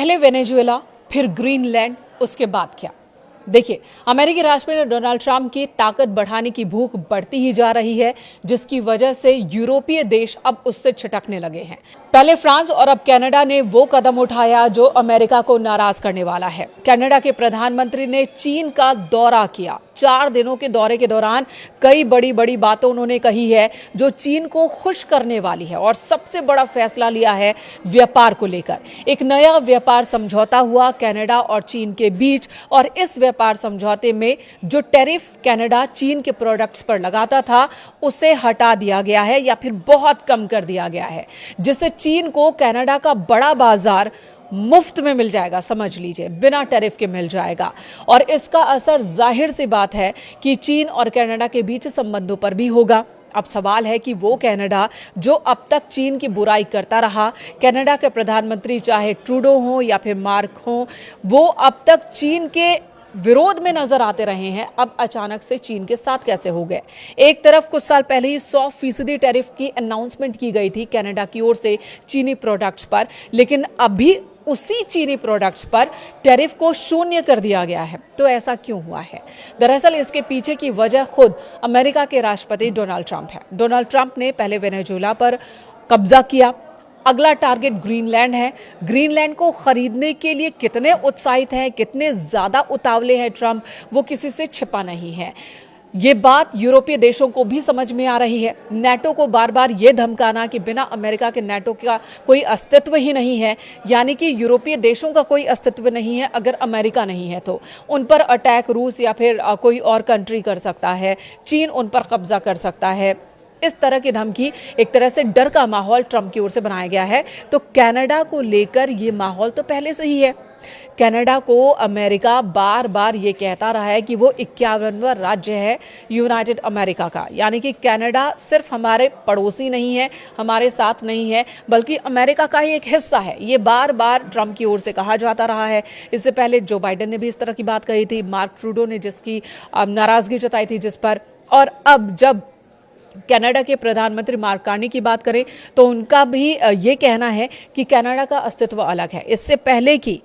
पहले वेनेजुएला, फिर ग्रीनलैंड, उसके बाद क्या? देखिए, अमेरिकी राष्ट्रपति डोनाल्ड ट्रंप की ताकत बढ़ाने की भूख बढ़ती ही जा रही है, जिसकी वजह से यूरोपीय देश अब उससे छिटकने लगे हैं। पहले फ्रांस और अब कनाडा ने वो कदम उठाया जो अमेरिका को नाराज करने वाला है। कनाडा के प्रधानमंत्री ने चीन का दौरा किया। 4 दिनों के दौरे के दौरान कई बड़ी बड़ी बातें उन्होंने कही है जो चीन को खुश करने वाली है, और सबसे बड़ा फैसला लिया है व्यापार को लेकर। एक नया व्यापार समझौता हुआ कनाडा और चीन के बीच, और इस व्यापार समझौते में जो टैरिफ कनाडा चीन के प्रोडक्ट्स पर लगाता था उसे हटा दिया गया है या फिर बहुत कम कर दिया गया है, जिससे चीन को कनाडा का बड़ा बाजार मुफ्त में मिल जाएगा। समझ लीजिए, बिना टैरिफ के मिल जाएगा। और इसका असर जाहिर सी बात है कि चीन और कनाडा के बीच संबंधों पर भी होगा। अब सवाल है कि वो कनाडा जो अब तक चीन की बुराई करता रहा, कनाडा के प्रधानमंत्री चाहे ट्रूडो हो या फिर मार्क हो, वो अब तक चीन के विरोध में नजर आते रहे हैं, अब अचानक से चीन के साथ कैसे हो गए? एक तरफ कुछ साल पहले ही 100% टैरिफ की अनाउंसमेंट की गई थी कनाडा की ओर से चीनी प्रोडक्ट्स पर, लेकिन अभी उसी चीनी प्रोडक्ट्स पर टैरिफ को 0 कर दिया गया है। तो ऐसा क्यों हुआ है? दरअसल इसके पीछे की वजह खुद अमेरिका के राष्ट्रपति डोनाल्ड ट्रंप है। डोनाल्ड ट्रंप ने पहले वेनेजुएला पर कब्जा किया, अगला टारगेट ग्रीनलैंड है। ग्रीनलैंड को खरीदने के लिए कितने उत्साहित हैं, कितने ज्यादा उतावले हैं ट्रंप, वो किसी से छिपा नहीं है। ये बात यूरोपीय देशों को भी समझ में आ रही है। नाटो को बार बार ये धमकाना कि बिना अमेरिका के नाटो का कोई अस्तित्व ही नहीं है, यानी कि यूरोपीय देशों का कोई अस्तित्व नहीं है अगर अमेरिका नहीं है तो। उन पर अटैक रूस या फिर कोई और कंट्री कर सकता है, चीन उन पर कब्जा कर सकता है। इस तरह की धमकी, एक तरह से डर का माहौल ट्रंप की ओर से बनाया गया है। तो कनाडा को लेकर ये माहौल तो पहले से ही है। कनाडा को अमेरिका बार बार ये कहता रहा है कि वो 51वां राज्य है यूनाइटेड अमेरिका का, यानी कि कनाडा सिर्फ हमारे पड़ोसी नहीं है, हमारे साथ नहीं है, बल्कि अमेरिका का ही एक हिस्सा है। ये बार बार ट्रंप की ओर से कहा जाता रहा है। इससे पहले जो बाइडेन ने भी इस तरह की बात कही थी, मार्क ट्रूडो ने जिसकी नाराजगी जताई थी जिस पर, और अब जब कनाडा के प्रधानमंत्री मार्क कार्नी की बात करें तो उनका भी ये कहना है कि कनाडा का अस्तित्व अलग है। इससे पहले कि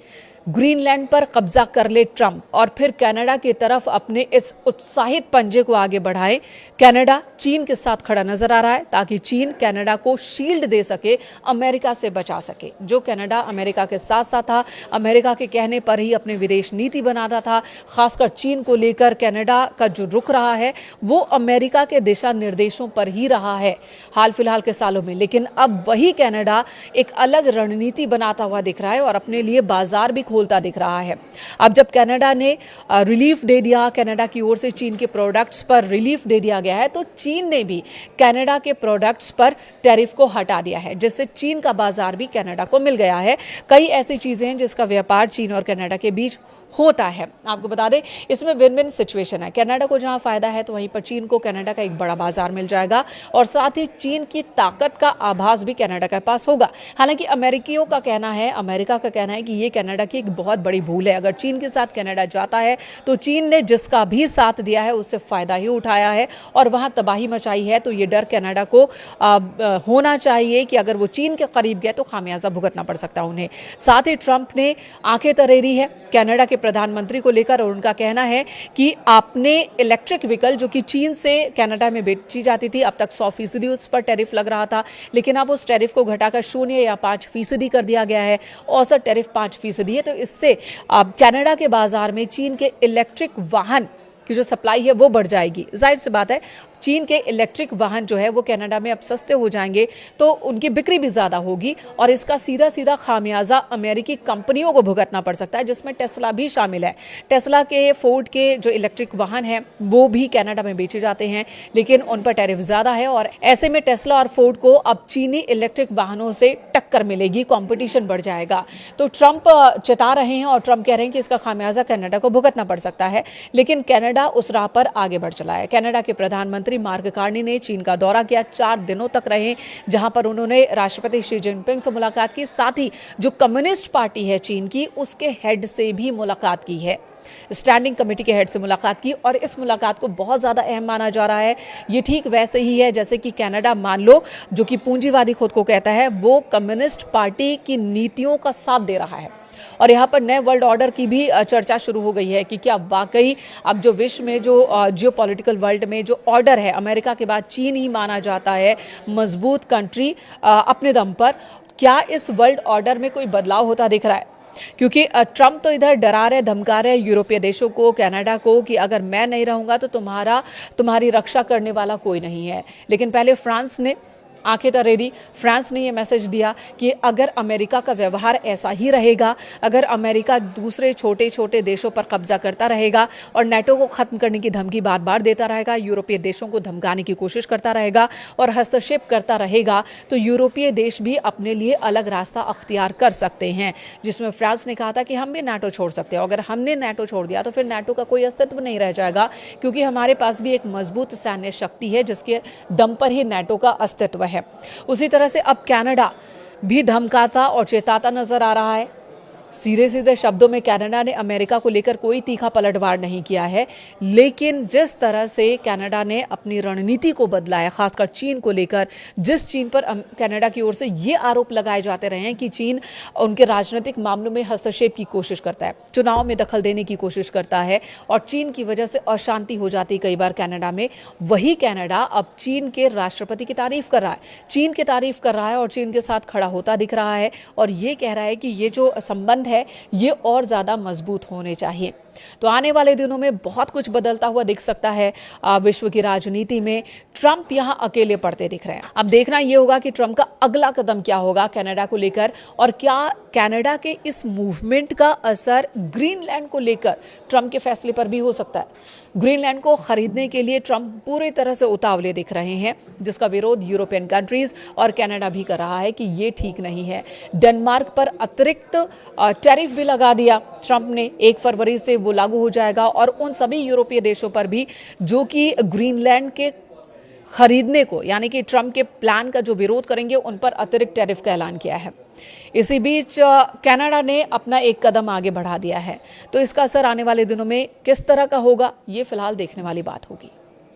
ग्रीनलैंड पर कब्जा कर ले ट्रंप और फिर कनाडा की तरफ अपने इस उत्साहित पंजे को आगे बढ़ाए, कनाडा चीन के साथ खड़ा नजर आ रहा है ताकि चीन कनाडा को शील्ड दे सके, अमेरिका से बचा सके। जो कनाडा अमेरिका के साथ साथ था, अमेरिका के कहने पर ही अपने विदेश नीति बनाता था, खासकर चीन को लेकर कनाडा का जो रुख रहा है वो अमेरिका के दिशा निर्देशों पर ही रहा है हाल फिलहाल के सालों में। लेकिन अब वही कनाडा एक अलग रणनीति बनाता हुआ दिख रहा है और अपने लिए बाजार भी खोलता दिख रहा है। अब जब कनाडा ने रिलीफ दे दिया, कनाडा की ओर से चीन के प्रोडक्ट्स पर रिलीफ दे दिया गया है, तो चीन ने भी कनाडा के प्रोडक्ट्स पर टैरिफ को हटा दिया है, जिससे चीन का बाजार भी कनाडा को मिल गया है। कई ऐसी चीजें हैं जिसका व्यापार चीन और कनाडा के बीच होता है। आपको बता दें, इसमें विन विन सिचुएशन है। कनाडा को जहां फायदा है तो वहीं पर चीन को कनाडा का एक बड़ा बाजार मिल जाएगा, और साथ ही चीन की ताकत का आभास भी कनाडा के पास होगा। हालांकि अमेरिकियों का कहना है, अमेरिका का कहना है कि ये कनाडा की एक बहुत बड़ी भूल है। अगर चीन के साथ कनाडा जाता है तो चीन ने जिसका भी साथ दिया है उससे फायदा ही उठाया है और वहां तबाही मचाई है। तो ये डर कनाडा को होना चाहिए कि अगर वो चीन के करीब गए तो खामियाजा भुगतना पड़ सकता है उन्हें। साथ ही ट्रंप ने आंखें तरेरी है कनाडा के प्रधानमंत्री को लेकर, और उनका कहना है कि आपने इलेक्ट्रिक व्हीकल जो कि चीन से कनाडा में बेची जाती थी, अब तक 100% उस पर टैरिफ लग रहा था, लेकिन अब उस टैरिफ को घटाकर 0 या 5% कर दिया गया है। औसत टैरिफ 5% है। तो इससे अब कनाडा के बाजार में चीन के इलेक्ट्रिक वाहन की जो सप्लाई है वो बढ़ जाएगी। जाहिर सी बात है, चीन के इलेक्ट्रिक वाहन जो है वो कनाडा में अब सस्ते हो जाएंगे तो उनकी बिक्री भी ज्यादा होगी, और इसका सीधा सीधा खामियाजा अमेरिकी कंपनियों को भुगतना पड़ सकता है, जिसमें टेस्ला भी शामिल है। टेस्ला के, फोर्ड के जो इलेक्ट्रिक वाहन हैं वो भी कनाडा में बेचे जाते हैं, लेकिन उन पर टैरिफ ज्यादा है, और ऐसे में टेस्ला और फोर्ड को अब चीनी इलेक्ट्रिक वाहनों से टक्कर मिलेगी, कॉम्पिटिशन बढ़ जाएगा। तो ट्रंप चेता रहे हैं और ट्रंप कह रहे हैं कि इसका खामियाजा कनाडा को भुगतना पड़ सकता है, लेकिन कनाडा उस राह पर आगे बढ़ चला है। कनाडा के प्रधानमंत्री मार्क कार्नी ने चीन का दौरा किया, 4 दिनों तक रहे, जहां पर उन्होंने राष्ट्रपति शी जिनपिंग से मुलाकात की, साथ ही जो कम्युनिस्ट पार्टी है चीन की उसके हेड से भी मुलाकात की है, स्टैंडिंग कमेटी के हेड से मुलाकात की, और इस मुलाकात को बहुत ज्यादा अहम माना जा रहा है। ये ठीक वैसे ही है जैसे कि कनाडा, मान लो, जो कि पूंजीवादी खुद को कहता है, वो कम्युनिस्ट पार्टी की नीतियों का साथ दे रहा है। और यहाँ पर नए वर्ल्ड ऑर्डर की भी चर्चा शुरू हो गई है कि क्या वाकई अब जो विश्व में जो जियोपॉलिटिकल वर्ल्ड में जो ऑर्डर है, अमेरिका के बाद चीन ही माना जाता है मजबूत कंट्री अपने दम पर, क्या इस वर्ल्ड ऑर्डर में कोई बदलाव होता दिख रहा है? क्योंकि ट्रंप तो इधर डरा रहे, धमका रहे यूरोपीय देशों को, कनाडा को कि अगर मैं नहीं रहूंगा तो तुम्हारी रक्षा करने वाला कोई नहीं है। लेकिन पहले फ्रांस ने आंखें तरेरी, फ्रांस ने यह मैसेज दिया कि अगर अमेरिका का व्यवहार ऐसा ही रहेगा, अगर अमेरिका दूसरे छोटे छोटे देशों पर कब्जा करता रहेगा और नेटो को खत्म करने की धमकी बार बार देता रहेगा, यूरोपीय देशों को धमकाने की कोशिश करता रहेगा और हस्तक्षेप करता रहेगा, तो यूरोपीय देश भी अपने लिए अलग रास्ता अख्तियार कर सकते हैं। जिसमें फ्रांस ने कहा था कि हम भी नेटो छोड़ सकते हैं। अगर हमने नेटो छोड़ दिया तो फिर नेटो का कोई अस्तित्व नहीं रह जाएगा, क्योंकि हमारे पास भी एक मजबूत सैन्य शक्ति है जिसके दम पर ही नेटो का अस्तित्व है। उसी तरह से अब कनाडा भी धमकाता और चेताता नजर आ रहा है। सीधे सीधे शब्दों में कनाडा ने अमेरिका को लेकर कोई तीखा पलटवार नहीं किया है, लेकिन जिस तरह से कनाडा ने अपनी रणनीति को बदला है, खासकर चीन को लेकर, जिस चीन पर कनाडा की ओर से ये आरोप लगाए जाते रहे हैं कि चीन उनके राजनीतिक मामलों में हस्तक्षेप की कोशिश करता है, चुनाव में दखल देने की कोशिश करता है और चीन की वजह से अशांति हो जाती कई बार कनाडा में, वही कनाडा अब चीन के राष्ट्रपति की तारीफ कर रहा है, चीन की तारीफ कर रहा है और चीन के साथ खड़ा होता दिख रहा है और ये कह रहा है कि ये जो संबंध है ये और ज्यादा मजबूत होने चाहिए। तो आने वाले दिनों में बहुत कुछ बदलता हुआ दिख सकता है विश्व की राजनीति में। ट्रंप यहां अकेले पड़ते दिख रहे हैं। अब देखना यह होगा कि ट्रंप का अगला कदम क्या होगा कनाडा को लेकर, और क्या कनाडा के इस मूवमेंट का असर ग्रीनलैंड को लेकर ट्रंप के फैसले पर भी हो सकता है। ग्रीनलैंड को खरीदने के लिए ट्रंप पूरी तरह से उतावले दिख रहे हैं, जिसका विरोध यूरोपियन कंट्रीज और कनाडा भी कर रहा है कि ये ठीक नहीं है। डेनमार्क पर अतिरिक्त टैरिफ भी लगा दिया ट्रंप ने, 1 फरवरी से वो लागू हो जाएगा और उन सभी यूरोपीय देशों पर भी जो कि ग्रीनलैंड के खरीदने को, यानी कि ट्रंप के प्लान का जो विरोध करेंगे, उन पर अतिरिक्त टैरिफ का ऐलान किया है। इसी बीच कनाडा ने अपना एक कदम आगे बढ़ा दिया है, तो इसका असर आने वाले दिनों में किस तरह का होगा, ये फिलहाल देखने वाली बात होगी।